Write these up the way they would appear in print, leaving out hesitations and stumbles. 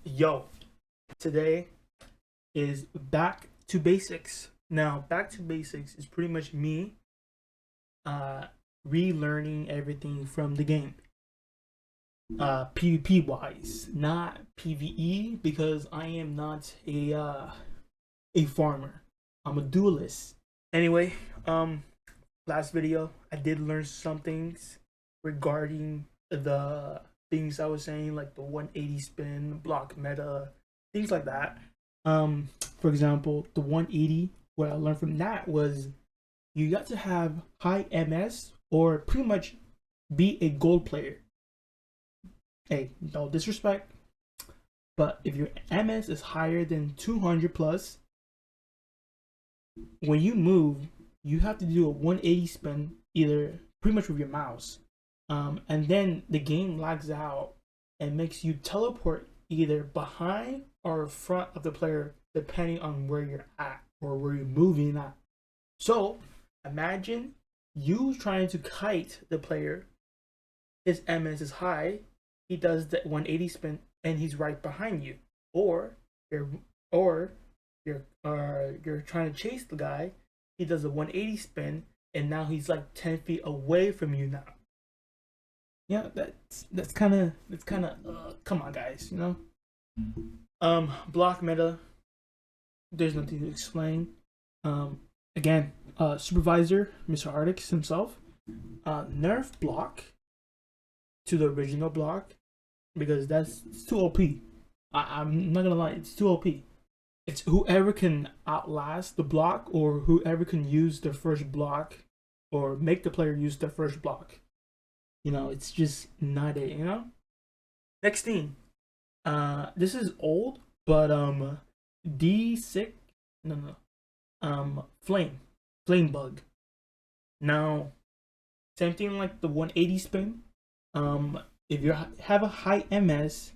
Yo, today is back to basics. Now, back to basics is pretty much me relearning everything from the game. PvP wise, not PvE, because I am not a farmer. I'm a duelist. Anyway, last video I did learn some things regarding the things I was saying, like the 180 spin, block meta, things like that. For example, the 180, what I learned from that was you got to have high MS or pretty much be a gold player. Hey, no disrespect, but if your MS is higher than 200 plus, when you move, you have to do a 180 spin, either pretty much with your mouse. And then the game lags out and makes you teleport either behind or front of the player, depending on where you're at or where you're moving at. So imagine you trying to kite the player. His MS is high. He does the 180 spin, and he's right behind you. Or you're trying to chase the guy. He does a 180 spin, and now he's like 10 feet away from you now. Yeah, that's kind of come on, guys, you know. Block meta, there's nothing to explain. Again, supervisor Mr. Arctic himself nerf block to the original block, because it's too OP. I'm not gonna lie, it's too OP. It's whoever can outlast the block, or whoever can use their first block, or make the player use their first block. You know, it's just not it, you know? Next thing. This is old, but D6 flame bug. Now, same thing like the 180 spin. If you have a high MS,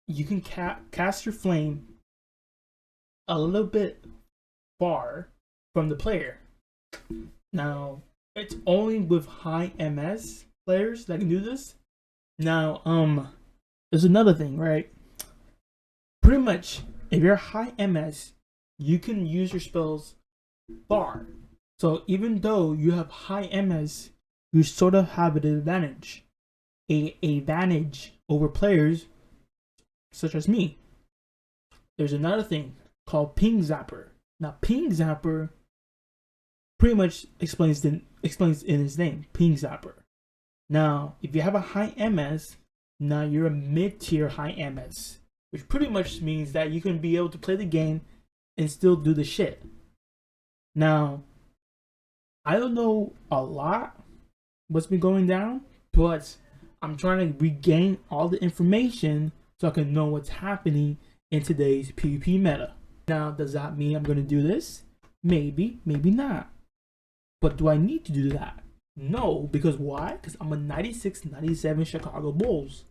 you can cast your flame a little bit far from the player. Now, it's only with high MS players that can do this. Now, there's another thing, right? Pretty much, if you're high MS, you can use your spells far. So even though you have high MS, you sort of have an advantage. An advantage over players such as me. There's another thing called ping zapper. Now, ping zapper pretty much explains in his name, ping zapper. Now, if you have a high MS, now you're a mid-tier high MS, which pretty much means that you can be able to play the game and still do the shit. Now, I don't know a lot what's been going down, but I'm trying to regain all the information so I can know what's happening in today's PvP meta. Now, does that mean I'm going to do this? Maybe, maybe not. But do I need to do that? No, because why? Because I'm a 96-97 Chicago Bulls.